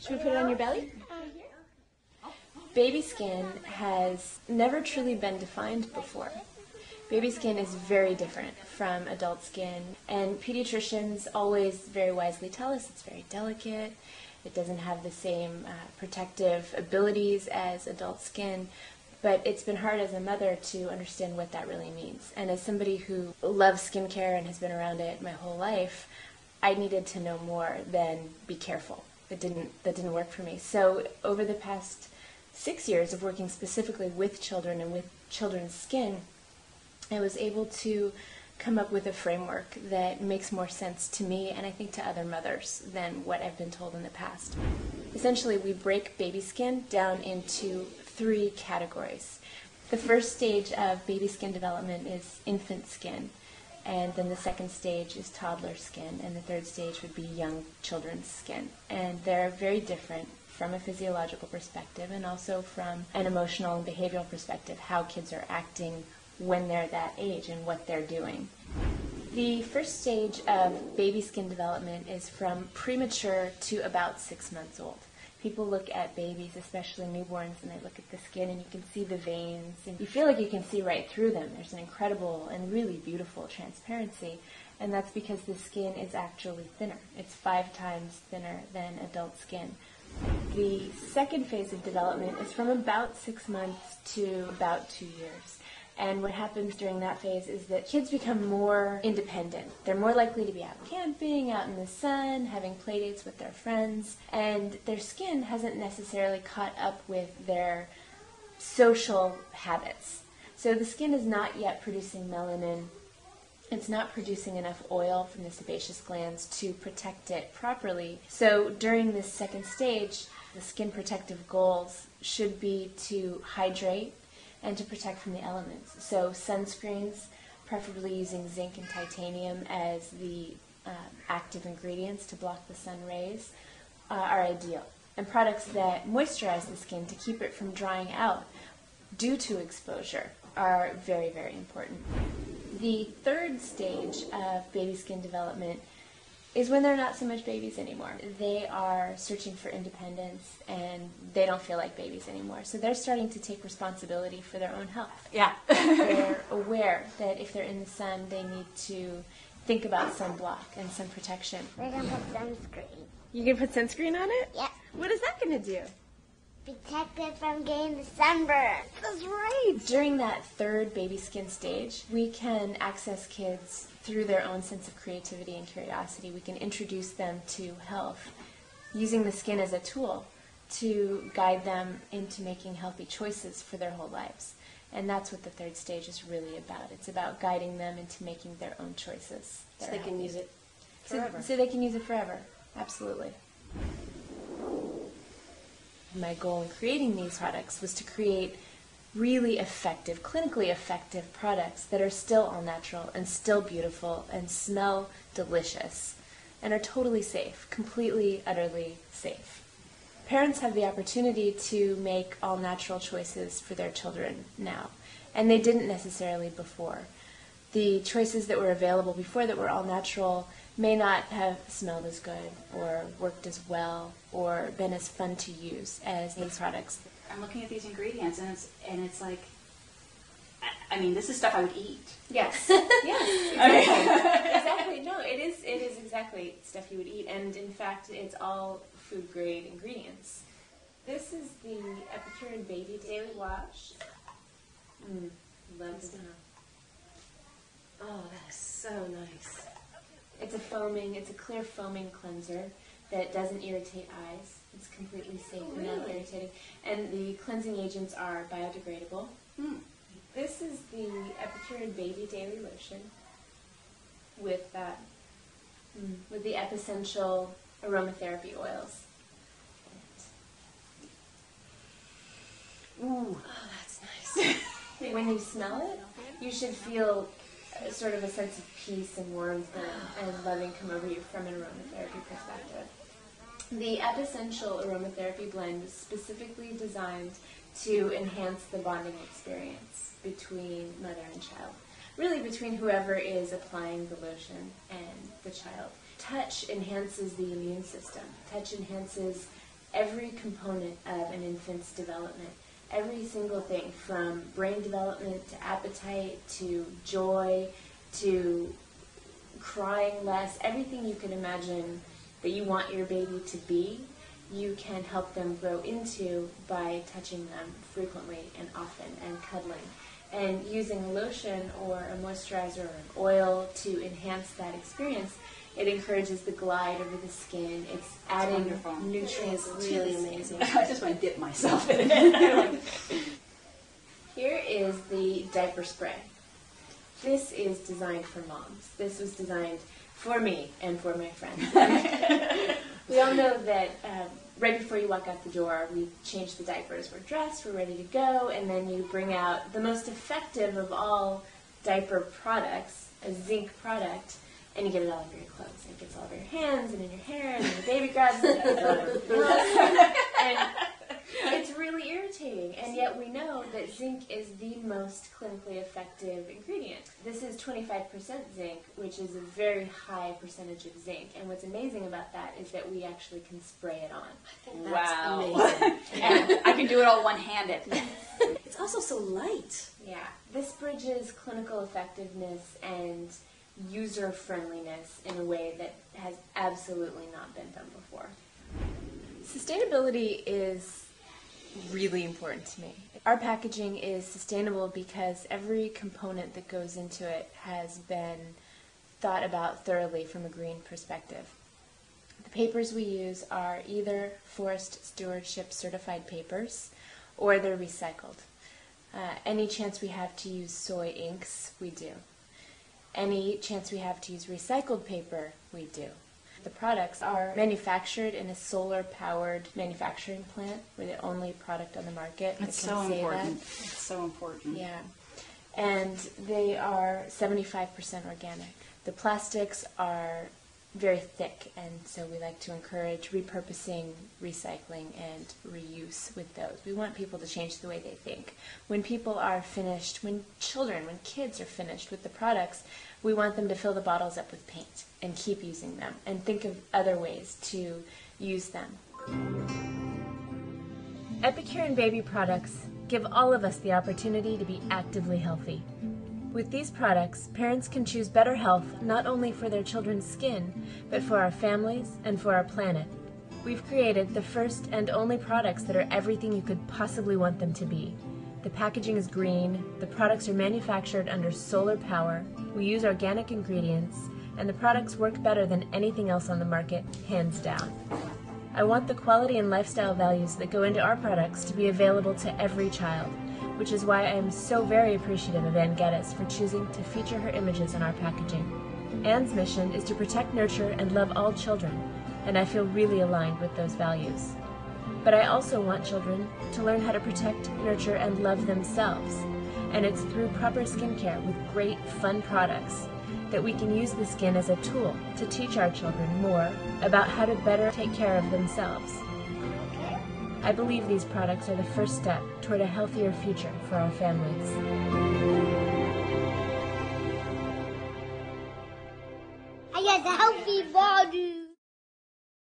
Should we put it on your belly? Baby skin has never truly been defined before. Baby skin is very different from adult skin, and pediatricians always very wisely tell us it's very delicate, it doesn't have the same protective abilities as adult skin, but it's been hard as a mother to understand what that really means. And as somebody who loves skincare and has been around it my whole life, I needed to know more than be careful. That didn't work for me. So over the past 6 years of working specifically with children and with children's skin, I was able to come up with a framework that makes more sense to me and I think to other mothers than what I've been told in the past. Essentially, we break baby skin down into 3 categories. The first stage of baby skin development is infant skin, and then the second stage is toddler skin, and the third stage would be young children's skin. And they're very different from a physiological perspective and also from an emotional and behavioral perspective, how kids are acting when they're that age and what they're doing. The first stage of baby skin development is from premature to about 6 months old. People look at babies, especially newborns, and they look at the skin and you can see the veins and you feel like you can see right through them. There's an incredible and really beautiful transparency, and that's because the skin is actually thinner. It's 5 times thinner than adult skin. The second phase of development is from about 6 months to about 2 years. And what happens during that phase is that kids become more independent. They're more likely to be out camping, out in the sun, having play dates with their friends, and their skin hasn't necessarily caught up with their social habits. So the skin is not yet producing melanin. It's not producing enough oil from the sebaceous glands to protect it properly. So during this second stage, the skin protective goals should be to hydrate and to protect from the elements. So sunscreens, preferably using zinc and titanium as the active ingredients to block the sun rays, are ideal. And products that moisturize the skin to keep it from drying out due to exposure are very, very important. The third stage of baby skin development is when they're not so much babies anymore. They are searching for independence and they don't feel like babies anymore. So they're starting to take responsibility for their own health. Yeah. They're aware that if they're in the sun, they need to think about sunblock and sun protection. We're going to put sunscreen. You gonna put sunscreen on it? Yeah. What is that gonna do? Protect it from getting the sunburn. That's right. During that third baby skin stage, we can access kids through their own sense of creativity and curiosity. We can introduce them to health, using the skin as a tool to guide them into making healthy choices for their whole lives. And that's what the third stage is really about. It's about guiding them into making their own choices. So they can use it forever. So they can use it forever. Absolutely. My goal in creating these products was to create really effective, clinically effective products that are still all natural and still beautiful and smell delicious and are totally safe, completely, utterly safe. Parents have the opportunity to make all natural choices for their children now, and they didn't necessarily before. The choices that were available before that were all natural may not have smelled as good or worked as well or been as fun to use as these products. I'm looking at these ingredients and it's like, I mean, this is stuff I would eat. Yes. Yes. Exactly. Exactly. No, it is exactly stuff you would eat, and in fact, it's all food grade ingredients. This is the Epicuren Baby Daily Wash. Love the Oh, that is so nice. It's a clear foaming cleanser that doesn't irritate eyes. It's completely safe and non-irritating. And the cleansing agents are biodegradable. This is the Epicuren Baby Daily Lotion with the Essential aromatherapy oils. Ooh, oh, that's nice. When you smell it, you should feel sort of a sense of peace and warmth and loving come over you from an aromatherapy perspective. The Essential aromatherapy blend was specifically designed to enhance the bonding experience between mother and child, really between whoever is applying the lotion and the child. Touch enhances the immune system. Touch enhances every component of an infant's development. Every single thing, from brain development to appetite to joy to crying less, everything you can imagine that you want your baby to be, you can help them grow into by touching them frequently and often and cuddling. And using a lotion or a moisturizer or an oil to enhance that experience, it encourages the glide over the skin. It's adding nutrients. It's really amazing. I just want to dip myself in it. Here is the diaper spray. This is designed for moms. This was designed for me and for my friends. We all know that right before you walk out the door, we change the diapers. We're dressed, we're ready to go, and then you bring out the most effective of all diaper products, a zinc product, and you get it all over your clothes. And it gets all over your hands and in your hair, and then the baby grabs it and it goes all over everything else. And it's really irritating, and yet we know that zinc is the most clinically effective ingredient. This is 25% zinc, which is a very high percentage of zinc, and what's amazing about that is that we actually can spray it on. Wow. Amazing. And I can do it all one-handed. It's also so light. Yeah, this bridges clinical effectiveness and user-friendliness in a way that has absolutely not been done before. Sustainability is really important to me. Our packaging is sustainable because every component that goes into it has been thought about thoroughly from a green perspective. The papers we use are either forest stewardship certified papers or they're recycled. Any chance we have to use soy inks, we do. Any chance we have to use recycled paper, we do. The products are manufactured in a solar-powered manufacturing plant. We're the only product on the market that It's can so say important. that. It's so important. Yeah. And they are 75% organic. The plastics are very thick, and so we like to encourage repurposing, recycling, and reuse with those. We want people to change the way they think. When people are finished, when kids are finished with the products, we want them to fill the bottles up with paint and keep using them and think of other ways to use them. Epicuren baby products give all of us the opportunity to be actively healthy. With these products, parents can choose better health not only for their children's skin, but for our families and for our planet. We've created the first and only products that are everything you could possibly want them to be. The packaging is green, the products are manufactured under solar power, we use organic ingredients, and the products work better than anything else on the market, hands down. I want the quality and lifestyle values that go into our products to be available to every child, which is why I am so very appreciative of Ann Geddes for choosing to feature her images in our packaging. Ann's mission is to protect, nurture, and love all children, and I feel really aligned with those values. But I also want children to learn how to protect, nurture, and love themselves, and it's through proper skincare with great, fun products that we can use the skin as a tool to teach our children more about how to better take care of themselves. I believe these products are the first step toward a healthier future for our families. I got a healthy body.